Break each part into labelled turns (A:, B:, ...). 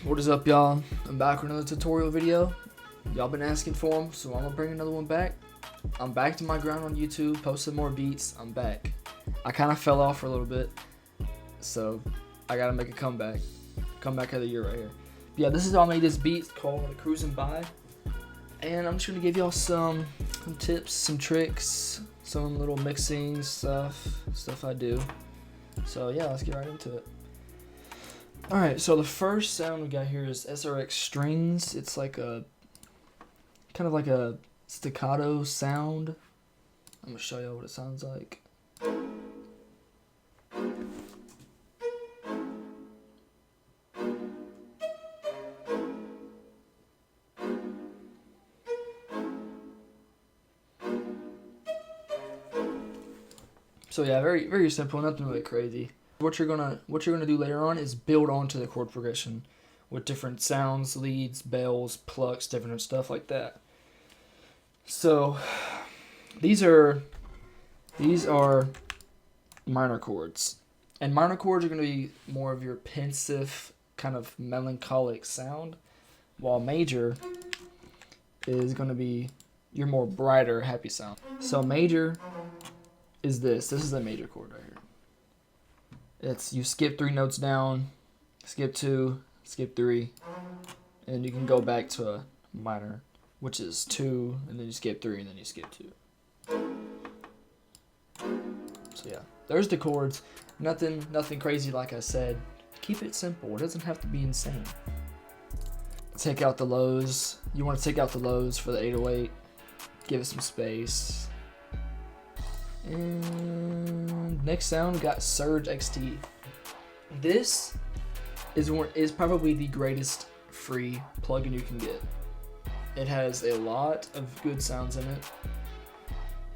A: What is up, y'all? I'm back with another tutorial video. Y'all been asking for them, so I'm gonna bring another one back. I'm back to my grind on YouTube, posting more beats. I'm back. I kind of fell off for a little bit, so I gotta make a comeback. Comeback of the year right here. But yeah, this is how I made this beat called Cruising By, and I'm just gonna give y'all some tips, some tricks, some little mixing stuff I do. So yeah, let's get right into it. Alright, so the first sound we got here is SRX strings. It's like a kind of like a staccato sound. I'm gonna show you what it sounds like. So yeah, very simple, nothing really crazy. What you're gonna do later on is build onto the chord progression with different sounds, leads, bells, plucks, different stuff like that. So these are minor chords, and minor chords are gonna be more of your pensive, kind of melancholic sound, while major is gonna be your more brighter, happy sound. So major is this. This is a major chord right here. It's you skip 3 notes down, skip 2, skip 3, and you can go back to a minor, which is 2, and then you skip 3, and then you skip 2. So yeah, there's the chords. Nothing crazy, like I said. Keep it simple. It doesn't have to be insane. Take out the lows. You want to take out the lows for the 808. Give it some space. And next sound, we got Surge XT. This is probably the greatest free plugin you can get. It has a lot of good sounds in it,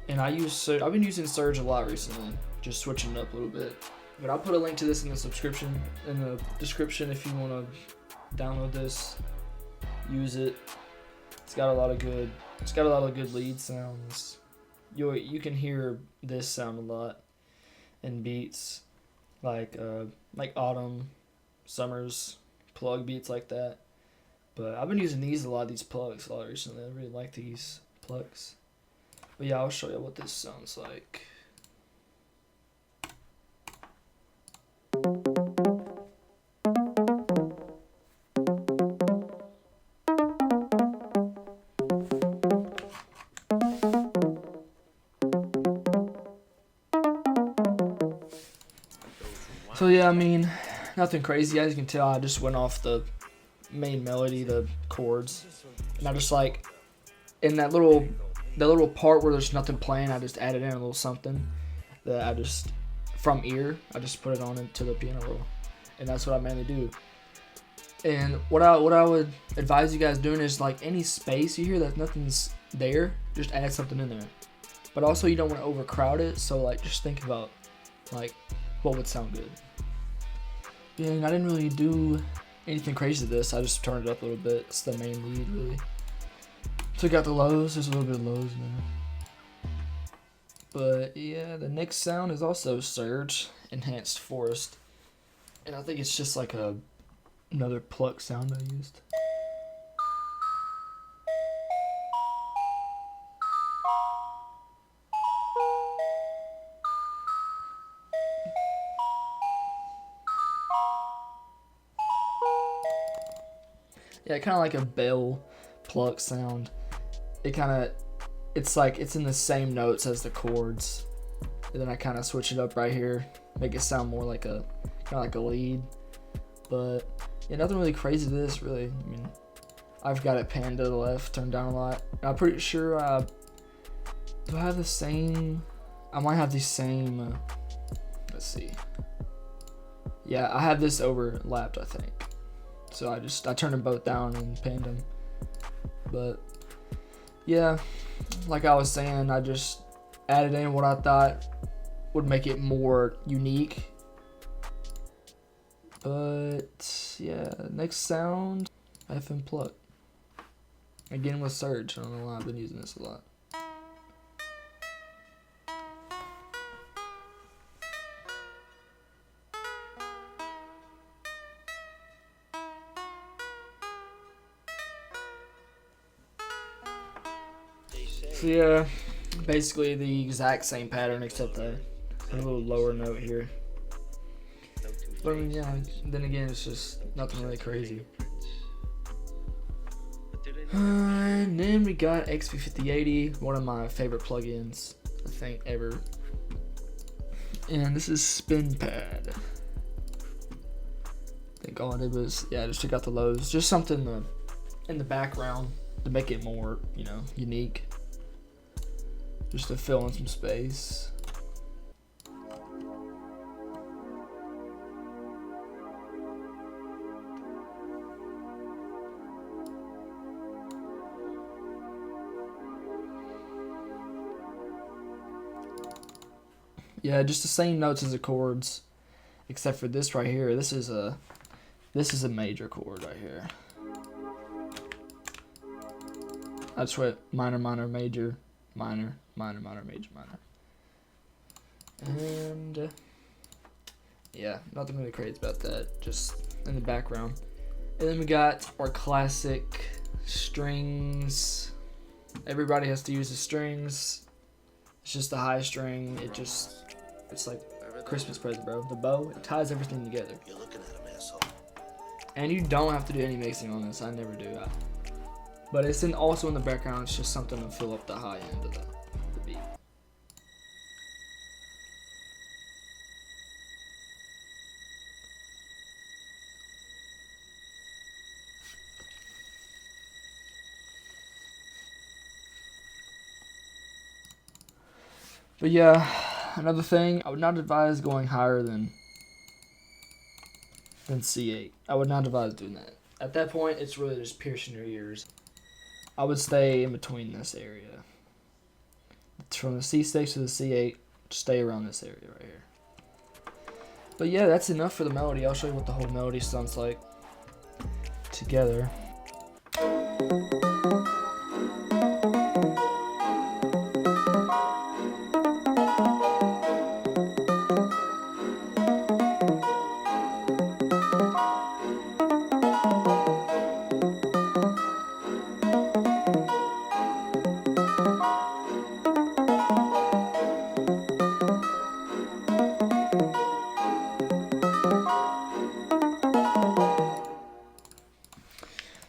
A: and I've been using Surge a lot recently, just switching it up a little bit. But I'll put a link to this in the description if you want to download this, use it. It's got a lot of good lead sounds. You can hear this sound a lot in beats like autumn, summers, plug beats like that. But I've been using these plugs a lot recently. I really like these plugs. But yeah, I'll show you what this sounds like. So yeah, I mean, nothing crazy. As you can tell, I just went off the main melody, the chords, and I just like in that little part where there's nothing playing, I just added in a little something that I just from ear. I just put it on into the piano roll, and that's what I mainly do. And what I would advise you guys doing is like any space you hear that nothing's there, just add something in there. But also you don't want to overcrowd it, so like just think about like what would sound good. Yeah, and I didn't really do anything crazy to this. I just turned it up a little bit. It's the main lead, really. Took out the lows. There's a little bit of lows in there. But yeah, the next sound is also Surge Enhanced Forest, and I think it's just like another pluck sound I used. Yeah, kind of like a bell pluck sound. It's in the same notes as the chords, and then I kind of switch it up right here, make it sound more like kind of like a lead. But yeah, nothing really crazy to this, really. I mean, I've got it panned to the left, turned down a lot. And I'm pretty sure do I have the same? I might have the same. Let's see. Yeah, I have this overlapped, I think. So I turned them both down and panned them. But yeah, like I was saying, I just added in what I thought would make it more unique. But yeah, next sound, FM pluck. Again with Surge. I don't know why I've been using this a lot. So yeah, basically the exact same pattern except a little lower note here. But I mean, yeah, then again, it's just nothing really crazy. And then we got XP5080, one of my favorite plugins, I think, ever. And this is Spin Pad. I think all I did was, yeah, just took out the lows. Just something in the background to make it more, you know, unique. Just to fill in some space. Yeah, just the same notes as the chords, except for this right here. This is a major chord right here. That's what minor, minor, major, minor, minor, minor, major, minor. And yeah, nothing really crazy about that. Just in the background. And then we got our classic strings. Everybody has to use the strings. It's just a high string. It's like a Christmas present, bro. The bow, it ties everything together. You're looking at him, asshole. And you don't have to do any mixing on this. I never do. But it's also in the background. It's just something to fill up the high end of the beat. But yeah, another thing, I would not advise going higher than C8. I would not advise doing that. At that point, it's really just piercing your ears. I would stay in between this area. From the C6 to the C8, stay around this area right here. But yeah, that's enough for the melody. I'll show you what the whole melody sounds like together.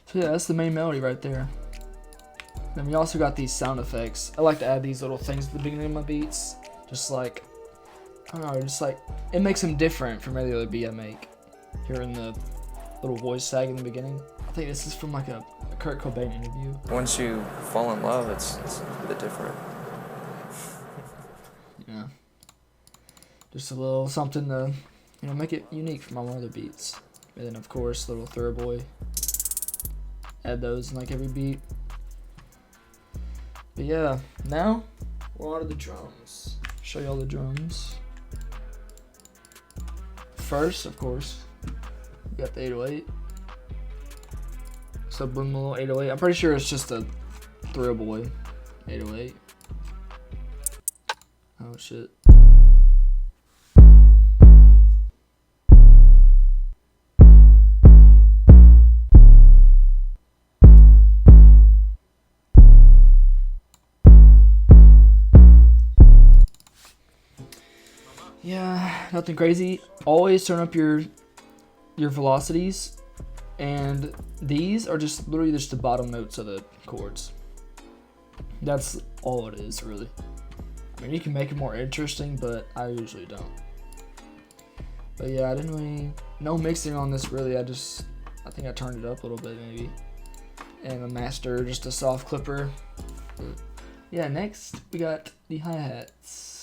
A: So yeah, that's the main melody right there. Then we also got these sound effects. I like to add these little things at the beginning of my beats. Just like, I don't know, just like, it makes them different from every other beat I make. Hearing the little voice sag in the beginning. I think this is from like a Kurt Cobain interview.
B: Once you fall in love, it's a bit different.
A: Yeah. Just a little something to, you know, make it unique from all my other beats. And then of course, little thrillboy. Add those in like every beat. But yeah, now we're on to the drums. Show you all the drums. First, of course, we got the 808. Subliminal 808. I'm pretty sure it's just a thrillboy 808. Oh shit. Yeah, nothing crazy. Always turn up your velocities, and these are just literally just the bottom notes of the chords. That's all it is, really. I mean, you can make it more interesting, but I usually don't. But yeah, I didn't really, no mixing on this really. I think I turned it up a little bit maybe, and the master, just a soft clipper. But yeah, next we got the hi-hats.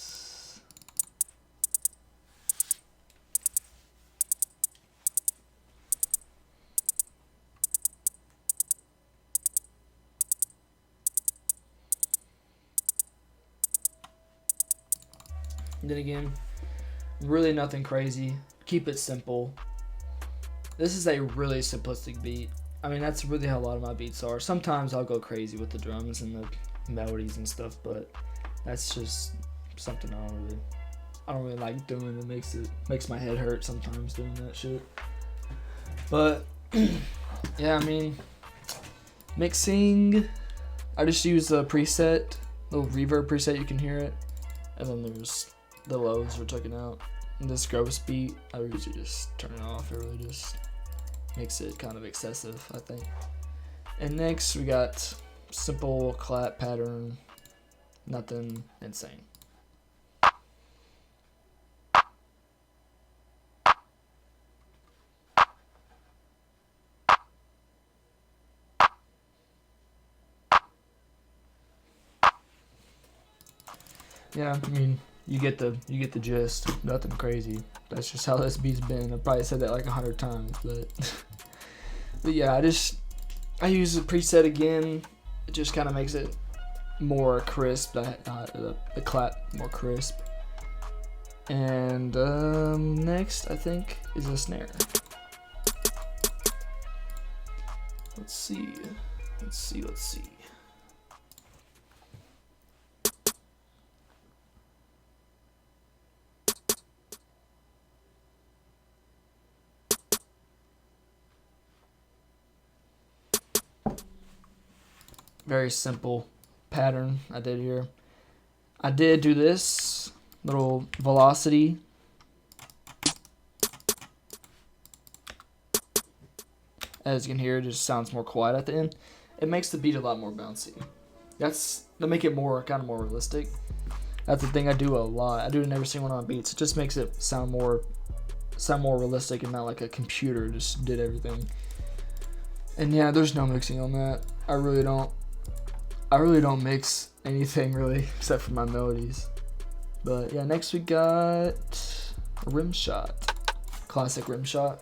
A: And then again, really nothing crazy. Keep it simple. This is a really simplistic beat. I mean, that's really how a lot of my beats are. Sometimes I'll go crazy with the drums and the melodies and stuff, but that's just something I don't really like doing. It makes my head hurt sometimes doing that shit. But yeah, I mean, mixing, I just use a preset little reverb preset, you can hear it. And then there's the lows we're taking out. And this gross beat, I usually just turn it off. It really just makes it kind of excessive, I think. And next we got simple clap pattern, nothing insane. Yeah, I mean, you get the gist. Nothing crazy. That's just how this beat's been. I probably said that like 100 times, but but yeah, I use the preset again. It just kind of makes it more crisp. The clap more crisp. And next, I think, is a snare. Let's see. Very simple pattern I did here. I did do this little velocity. As you can hear, it just sounds more quiet at the end. It makes the beat a lot more bouncy. That's to make it more kind of more realistic. That's the thing I do a lot. I do it in every single one of my beats. It just makes it sound more realistic and not like a computer just did everything. And yeah, there's no mixing on that. I really don't mix anything really except for my melodies. But yeah, next we got a rim shot. Classic rim shot.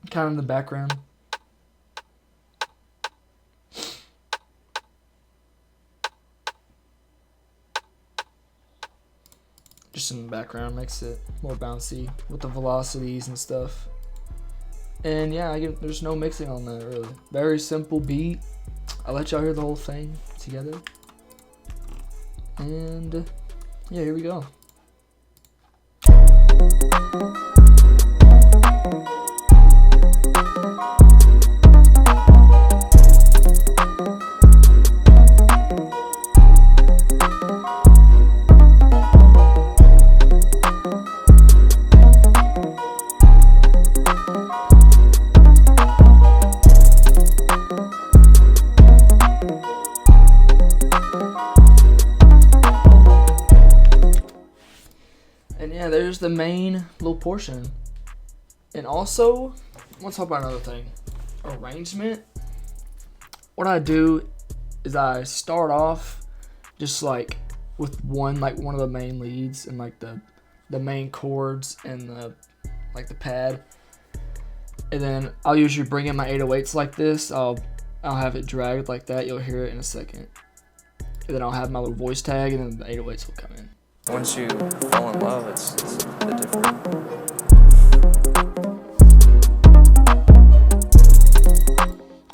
A: Kind of in the background. Just in the background makes it more bouncy with the velocities and stuff. And yeah, there's no mixing on that really. Very simple beat. I'll let y'all hear the whole thing together. And yeah, here we go. And yeah, there's the main little portion. And also, I want to talk about another thing. Arrangement. What I do is I start off just like with one of the main leads and like the main chords and the pad. And then I'll usually bring in my 808s like this. I'll have it dragged like that. You'll hear it in a second. And then I'll have my little voice tag and then the 808s will come in.
B: Once you fall in love, it's the different.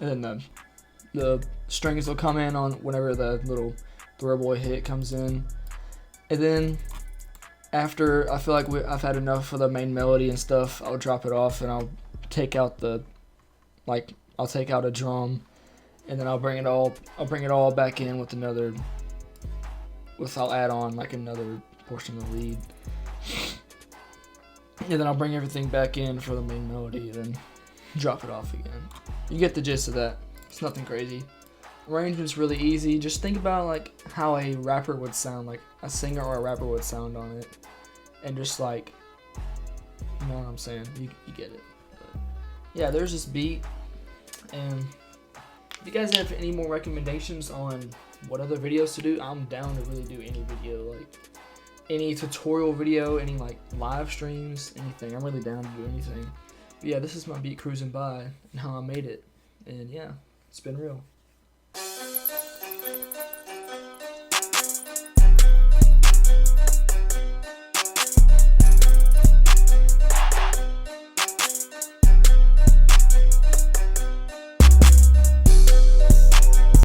A: And then the strings will come in on whenever the little thrillboy hit comes in. And then after I feel like I've had enough of the main melody and stuff, I'll drop it off and I'll take out I'll take out a drum, and then I'll bring it all back in with I'll add on like another portion of the lead. And then I'll bring everything back in for the main melody and then drop it off again. You get the gist of that. It's nothing crazy. Arrangement's really easy. Just think about like how a rapper would sound, like a singer or a rapper would sound on it. And just like, you know what I'm saying? You get it. But yeah, there's this beat. And if you guys have any more recommendations on what other videos to do, I'm down to really do any video, like any tutorial video, any like live streams, anything. I'm really down to do anything. But yeah, this is my beat cruising by and how I made it. And yeah, it's been real.